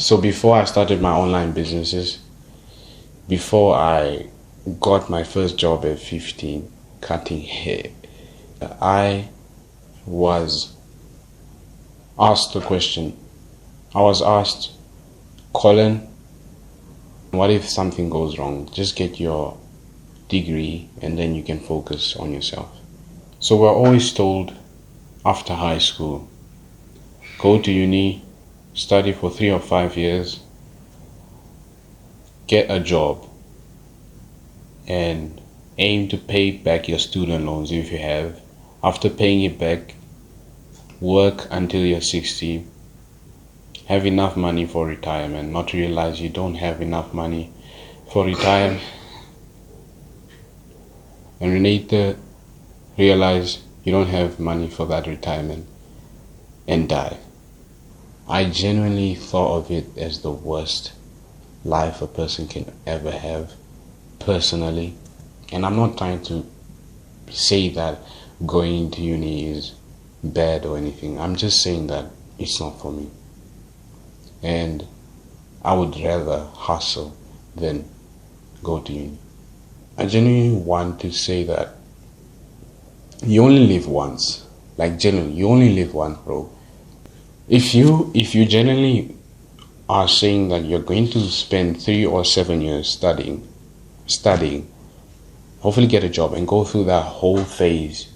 So before I started my online businesses, before I got my first job at 15, cutting hair, I was asked the question. I was asked, Colin, what if something goes wrong? Just get your degree and then you can focus on yourself. So we're always told after high school, go to uni, study for 3 or 5 years, get a job, and aim to pay back your student loans if you have. After paying it back, work until you're 60, have enough money for retirement, not realize you don't have enough money for retirement, and later realize you don't have money for that retirement and die. I genuinely thought of it as the worst life a person can ever have, personally. And I'm not trying to say that going to uni is bad or anything. I'm just saying that it's not for me. And I would rather hustle than go to uni. I genuinely want to say that you only live once. Like genuinely, you only live once, bro. If you genuinely are saying that you're going to spend 3 or 7 years studying, hopefully get a job and go through that whole phase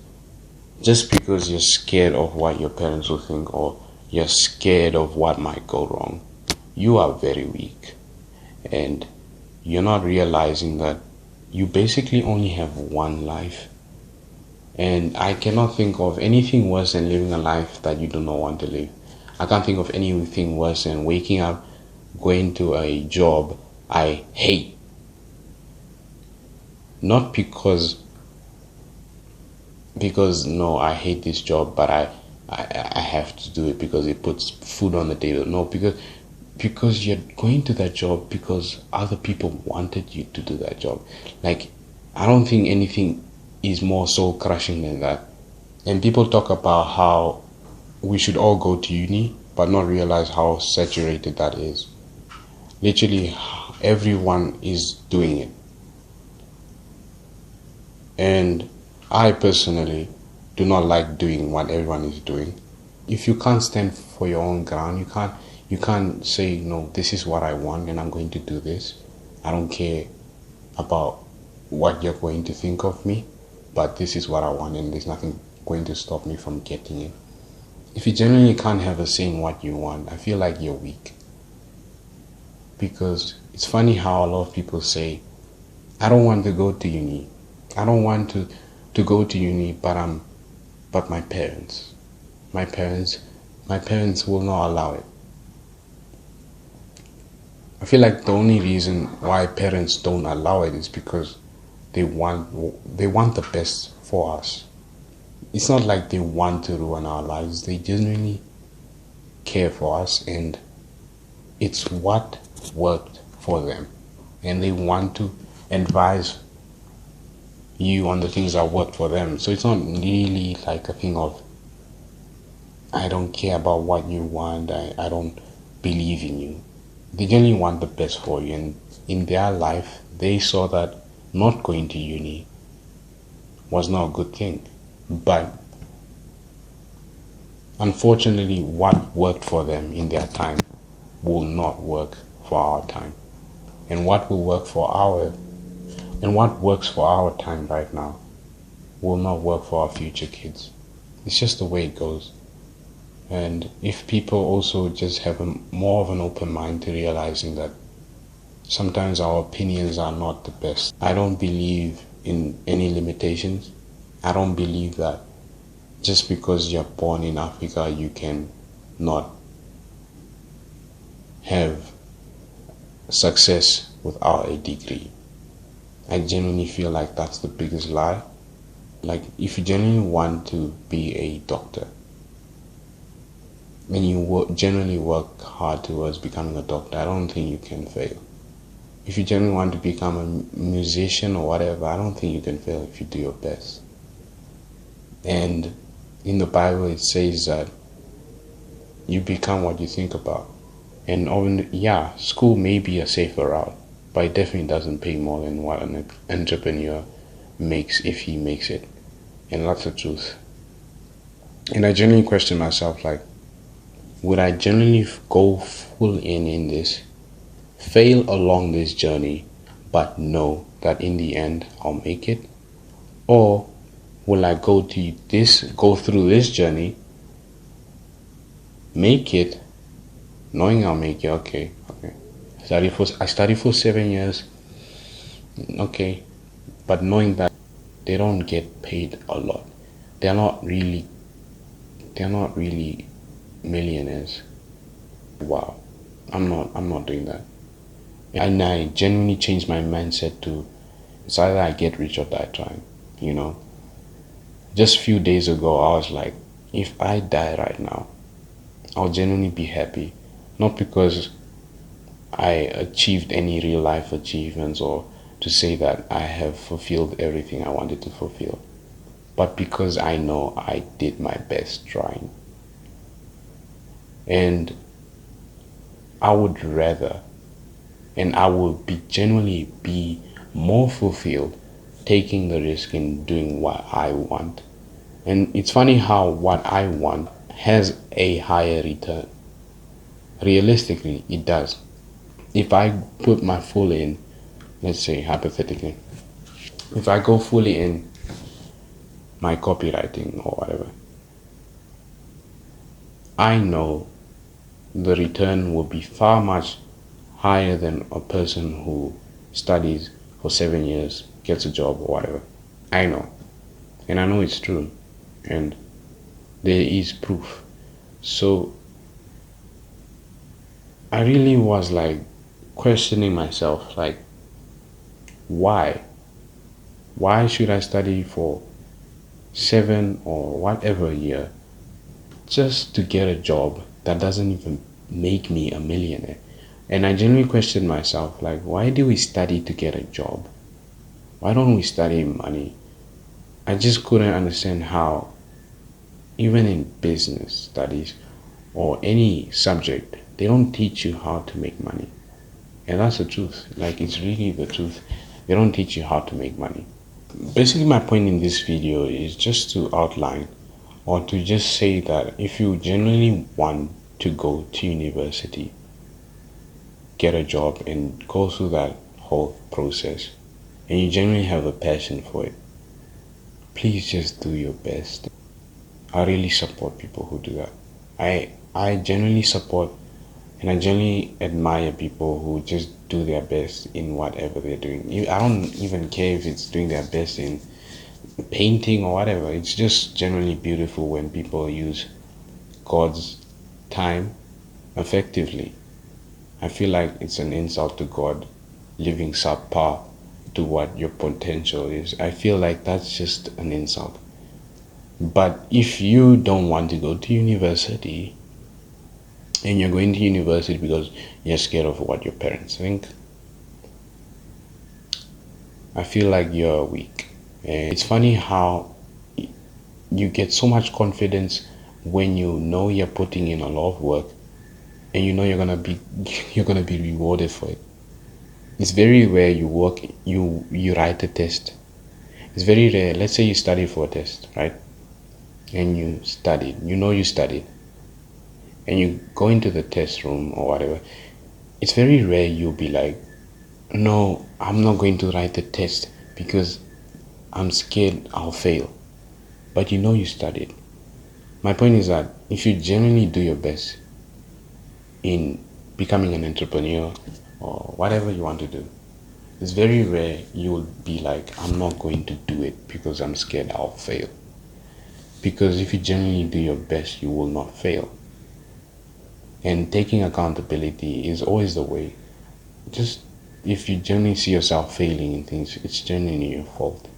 just because you're scared of what your parents will think or you're scared of what might go wrong, you are very weak. And you're not realizing that you basically only have one life. And I cannot think of anything worse than living a life that you do not want to live. I can't think of anything worse than waking up, going to a job I hate. Not because no, I hate this job, but I have to do it because it puts food on the table. No, because you're going to that job because other people wanted you to do that job. Like, I don't think anything is more soul crushing than that. And people talk about how we should all go to uni, but not realize how saturated that is. Literally, everyone is doing it. And I personally do not like doing what everyone is doing. If you can't stand for your own ground, you can't say, no, this is what I want and I'm going to do this. I don't care about what you're going to think of me, but this is what I want and there's nothing going to stop me from getting it. If you genuinely can't have a say in what you want, I feel like you're weak. Because it's funny how a lot of people say, I don't want to go to uni. I don't want to go to uni, but my parents will not allow it. I feel like the only reason why parents don't allow it is because they want the best for us. It's not like they want to ruin our lives. They genuinely care for us and it's what worked for them. And they want to advise you on the things that worked for them. So it's not really like a thing of, I don't care about what you want, I don't believe in you. They genuinely want the best for you. And in their life, they saw that not going to uni was not a good thing. But unfortunately, what worked for them in their time will not work for our time. And what works for our time right now will not work for our future kids. It's just the way it goes. And if people also just have more of an open mind to realizing that sometimes our opinions are not the best. I don't believe in any limitations. I don't believe that just because you're born in Africa, you can not have success without a degree. I genuinely feel like that's the biggest lie. Like, if you genuinely want to be a doctor, and you genuinely work hard towards becoming a doctor, I don't think you can fail. If you genuinely want to become a musician or whatever, I don't think you can fail if you do your best. And in the Bible it says that you become what you think about. And yeah, school may be a safer route, but it definitely doesn't pay more than what an entrepreneur makes if he makes it. And that's the truth. And I genuinely question myself, like, would I genuinely go full in this, fail along this journey, but know that in the end I'll make it? Or will I go through this journey, make it, knowing I'll make it? Okay. I studied for 7 years, okay, but knowing that they don't get paid a lot. They're not really they're not really millionaires. Wow. I'm not doing that. And I genuinely changed my mindset to, it's either I get rich or die trying, you know. Just a few days ago I was like, if I die right now, I'll genuinely be happy. Not because I achieved any real life achievements or to say that I have fulfilled everything I wanted to fulfill, but because I know I did my best trying. And I would rather, and I would be genuinely be more fulfilled taking the risk in doing what I want. And it's funny how what I want has a higher return. Realistically, it does. If I put my full in, let's say hypothetically, if I go fully in my copywriting or whatever, I know the return will be far much higher than a person who studies for 7 years, gets a job or whatever. I know. And I know it's true. And there is proof. So I really was like questioning myself, like, why? Why should I study for 7 or whatever year just to get a job that doesn't even make me a millionaire? And I genuinely questioned myself, like, why do we study to get a job? Why don't we study money? I just couldn't understand how, even in business studies or any subject, they don't teach you how to make money. And that's the truth. Like, it's really the truth. They don't teach you how to make money. Basically, my point in this video is just to outline or to just say that if you genuinely want to go to university, get a job, and go through that whole process, and you genuinely have a passion for it, please just do your best. I really support people who do that. I genuinely support and I genuinely admire people who just do their best in whatever they're doing. I don't even care if it's doing their best in painting or whatever. It's just generally beautiful when people use God's time effectively. I feel like it's an insult to God living subpar to what your potential is. I feel like that's just an insult. But if you don't want to go to university and you're going to university because you're scared of what your parents think, I feel like you're weak. And it's funny how you get so much confidence when you know you're putting in a lot of work and you know you're gonna be rewarded for it. It's very rare you write a test. It's very rare. Let's say you study for a test, right? And you studied, and you go into the test room or whatever. It's very rare you'll be like, no, I'm not going to write the test because I'm scared I'll fail. But you studied. My point is that if you genuinely do your best in becoming an entrepreneur or whatever you want to do, it's very rare you'll be like, I'm not going to do it because I'm scared I'll fail. Because if you genuinely do your best, you will not fail. And taking accountability is always the way. Just if you genuinely see yourself failing in things, it's genuinely your fault.